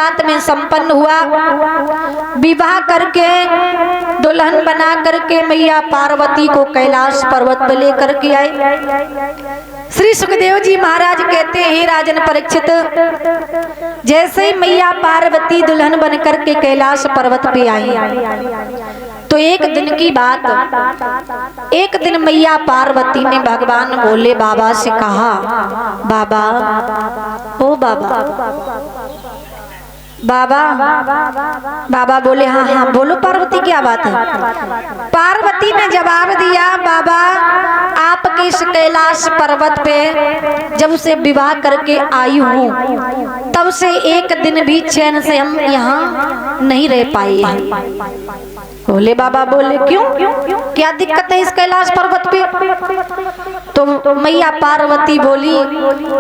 बरसात में संपन्न हुआ। विवाह करके दुल्हन बना करके मैया पार्वती को कैलाश पर्वत पर लेकर के आए। श्री सुखदेव जी महाराज कहते हैं, राजन परीक्षित, जैसे ही मैया पार्वती दुल्हन बन करके कैलाश पर्वत पे आई तो एक दिन की बात, एक दिन मैया पार्वती ने भगवान भोले बाबा से कहा, बाबा, ओ बाबा, बाबा। बाबा बोले, हाँ हाँ बोलो पार्वती, क्या बात है। पार्वती ने जवाब दिया, बाबा आपके इस कैलाश पर्वत पे जब से विवाह करके आई हूँ तब से एक दिन भी चैन से हम यहाँ नहीं रह पाए हैं। भोले बाबा बोले, क्यों, क्या दिक्कत है इस कैलाश पर्वत पे। तो मैया पार्वती बोली,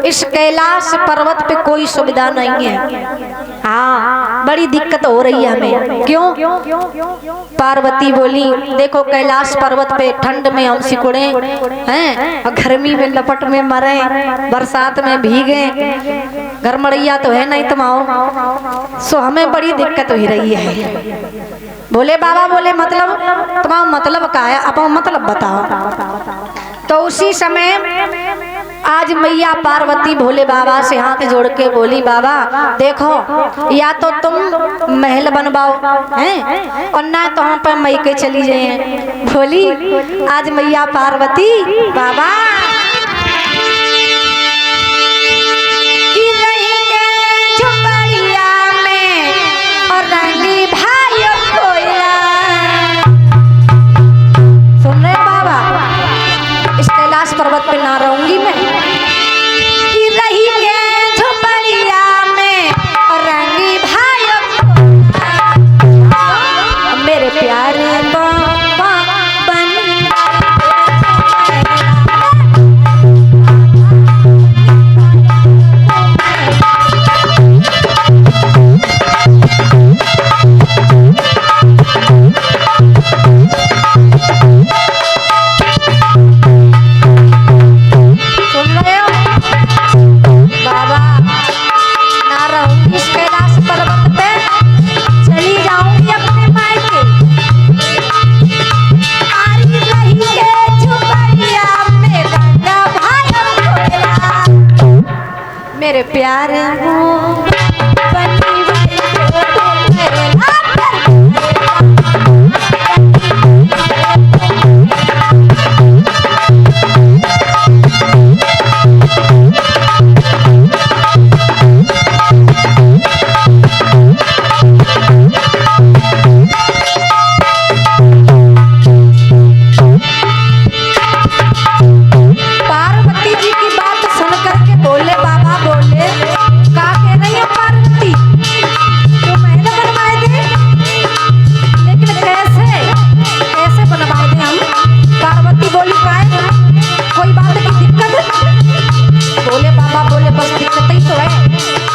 इस कैलाश पर्वत पे कोई सुविधा नहीं है, हाँ बड़ी दिक्कत हो रही है हमें। क्यों। पार्वती बोली, देखो कैलाश पर्वत पे ठंड में हम सिकुड़े हैं और गर्मी में लपट में मरे, बरसात में भीगे, घर मड़ैया तो है नहीं तुम्हारा, सो हमें बड़ी दिक्कत हो रही है। भोले बाबा बोले, मतलब तुम्हारा मतलब क्या है, अब मतलब बताओ। तो उसी समय आज मैया पार्वती भोले बाबा से हाथ जोड़ के बोली, बाबा देखो, या तो तुम महल बनवाओ हैं और ना तो हम पर मैके चली जाए। बोली आज मैया पार्वती, बाबा पर्वत पे ना रहूंगी मैं, कि रही के झुपड़िया में और रंगी भाइयों मेरे प्यारे बाबा बन। मेरे प्यारे पार्वती जी की बात सुन करके भोले बाबा बोले, का कह रही है पार्वती, तो महल बनवाए दे, लेकिन कैसे बनवाए दे हम। पार्वती बोली, काहे कोई बात की दिक्कत। भोले बाबा बोले, बस दिक्कत ही तो है,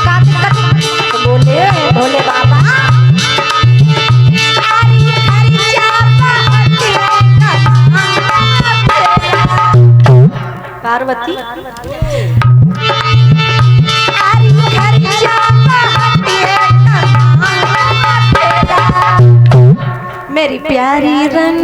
का दिक्कत। तो बोले भोले बाबा, पार्वती मेरी प्यारी रन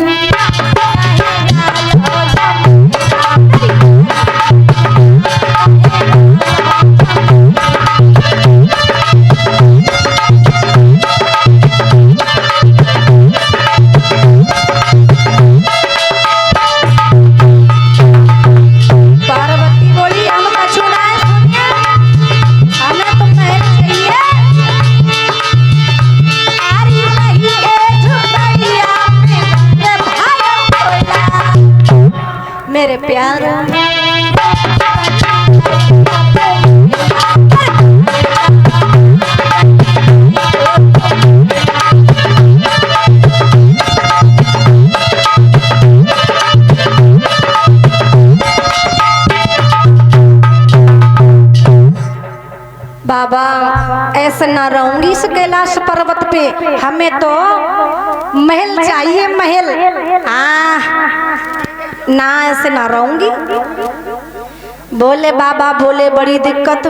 मेरे प्यार बाबा ऐसे ना रहूंगी इस कैलाश पर्वत पे, हमें तो महल चाहिए, महल। ना ऐसे ना रहूंगी। बोले बाबा बोले बड़ी दिक्कत,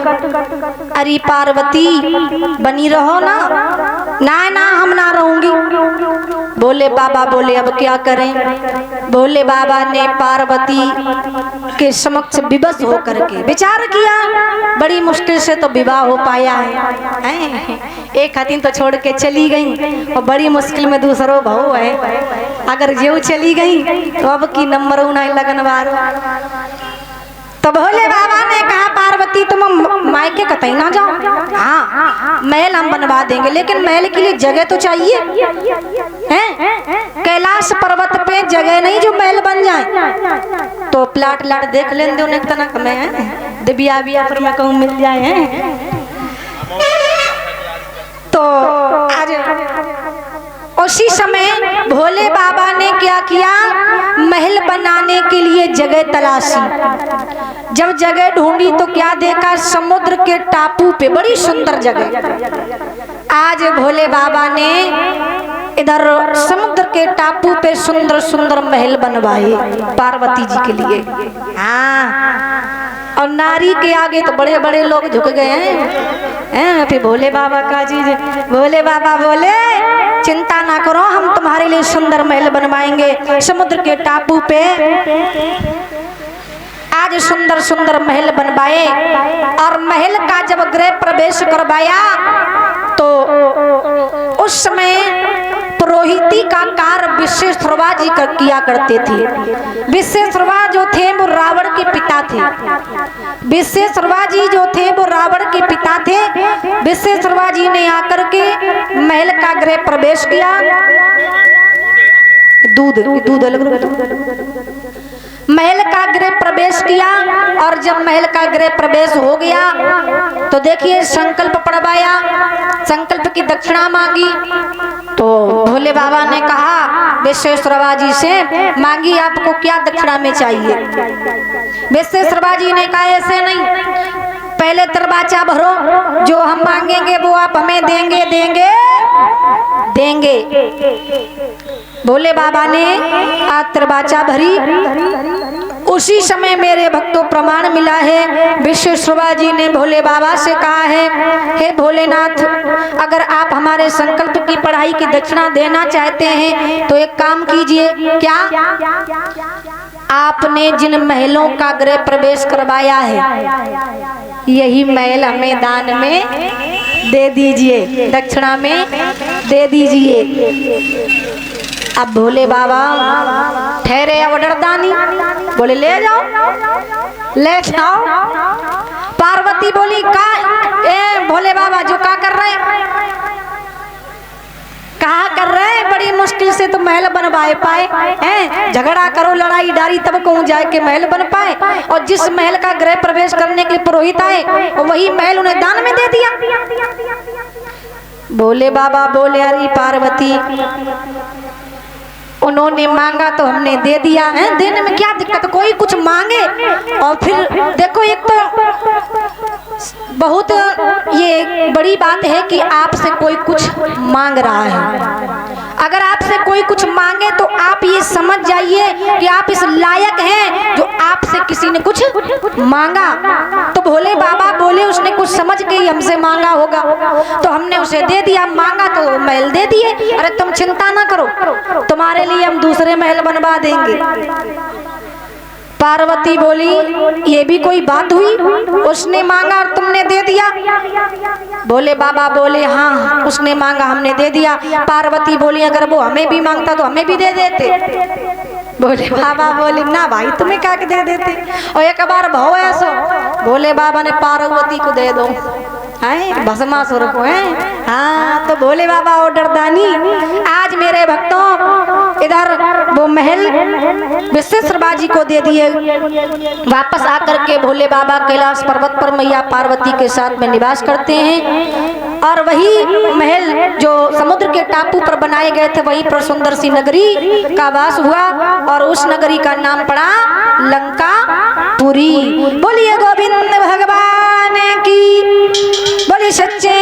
अरे पार्वती बनी रहो ना। ना ना हम ना रहूंगी। बोले बाबा बोले अब क्या करें। बोले बाबा ने पार्वती के समक्ष विवश होकर के विचार किया, बड़ी मुश्किल से तो विवाह हो पाया है। एक हथिन तो छोड़ के चली गई और बड़ी मुश्किल में दूसरो बहू है। अगर जेऊ चली गई तो अब की नंबर नहीं लगन वारो। तो भोले बाबा ने कहा पार्वती तुम मायके कतई ना जाओ, हाँ महल हम बनवा देंगे, लेकिन महल के लिए जगह तो चाहिए हैं। कैलाश पर्वत पे जगह नहीं जो महल बन जाए। तो प्लाट लाट देख लेंगे उन्हें तनक में दिव्या बिया पर मैं कहूँ मिल जाए हैं। तो आज उसी समय भोले बाबा ने क्या किया, महल बनाने के लिए जगह तलाशी। जब जगह ढूंढी तो क्या देखा, समुद्र के टापू पे बड़ी सुंदर जगह। आज भोले बाबा ने इधर समुद्र के टापू पे सुंदर सुंदर महल बनवाए पार्वती जी के लिए। हाँ, और नारी के आगे तो बड़े बड़े लोग झुक गए हैं। फिर भोले बाबा का जी, भोले बाबा बोले चिंता ना करो, हम तुम्हारे लिए सुंदर महल बनवाएंगे समुद्र के टापू पे। आज सुंदर सुंदर महल बनवाए और महल का जब गृह प्रवेश करवाया तो उस समय पुरोहिती का कार्य विश्वेश्वरवा जी किया करते थे। विश्वेश्वरवा जो थे वो रावण के पिता थे। विश्वेश्वरवा जी जो थे वो रावण के पिता थे। विश्वेश्वरवा जी ने आकर के महल का गृह प्रवेश किया। दूध महल का गृह प्रवेश किया और जब महल का गृह प्रवेश हो गया तो देखिए संकल्प पढ़वाया, संकल्प की दक्षिणा मांगी। तो भोले बाबा ने कहा विश्वेश्वरवा जी से, मांगी आपको क्या दक्षिणा में चाहिए। विश्वेश्वरवा जी ने कहा ऐसे नहीं, पहले तरबाचा भरो, जो हम मांगेंगे वो आप हमें देंगे देंगे देंगे। भोले बाबा ने आज तरबाचा भरी। उसी समय मेरे भक्तों प्रमाण मिला है, विश्वेश्वरवा जी ने भोले बाबा से कहा है, हे भोलेनाथ अगर आप हमारे संकल्प की पढ़ाई की दक्षिणा देना चाहते हैं तो एक काम कीजिए। क्या? आपने जिन महलों का गृह प्रवेश करवाया है यही महल हमें दान में दे दीजिए, दक्षिणा में दे दीजिए। अब भोले बाबा ठहरे अवडरदानी, बोले ले जाओ ले जाओ। पार्वती बोली का भोले बाबा जो का कर रहे कहा कर रहे हैं, बड़ी मुश्किल से तो महल बनवाए पाए हैं। झगड़ा करो लड़ाई डारी तब कहूँ जाए के महल बन पाए, और जिस महल का गृह प्रवेश करने के लिए पुरोहित आए वही महल उन्हें दान में दे दिया। भोले बाबा बोले अरे पार्वती उन्होंने मांगा तो हमने दे दिया है, देने में क्या दिक्कत, कोई कुछ मांगे। और फिर देखो एक तो बहुत ये बड़ी बात है कि आपसे कोई कुछ मांग रहा है। अगर आपसे कोई कुछ मांगे तो आप ये समझ जाइए कि आप इस लायक हैं जो आपसे किसी ने कुछ मांगा। तो भोले बाबा बोले उसने कुछ समझ के ही हमसे मांगा होगा, तो हमने उसे दे दिया। मांगा तो महल दे दिए। अरे तुम चिंता ना करो, तुम्हारे लिए हम दूसरे महल बनवा देंगे। पार्वती बोली ये भी कोई बात हुई, उसने मांगा और तुमने दे दिया। भोले बाबा बोले हाँ उसने मांगा हमने दे दिया। पार्वती बोली अगर वो हमें भी मांगता तो हमें भी दे देते। भोले बाबा बोले ना भाई तुम्हें क्या दे देते। और एक बार भाव ऐसो भोले बाबा ने पार्वती को दे दो है भस्मासुर को है। हाँ तो भोले बाबा ऑर्डर दानी। आज मेरे भक्तों इधर वो महल विश्वेश्वरवा जी को दे दिए। वापस आकर के भोले बाबा कैलाश पर्वत पर मैया पार्वती के साथ में निवास करते हैं। और वही महल जो समुद्र के टापू पर बनाए गए थे वहीं पर सुंदर सी नगरी का वास हुआ और उस नगरी का नाम पड़ा लंकापुरी। बोलिए गोविंद भगवान की, बोलिए सच्चे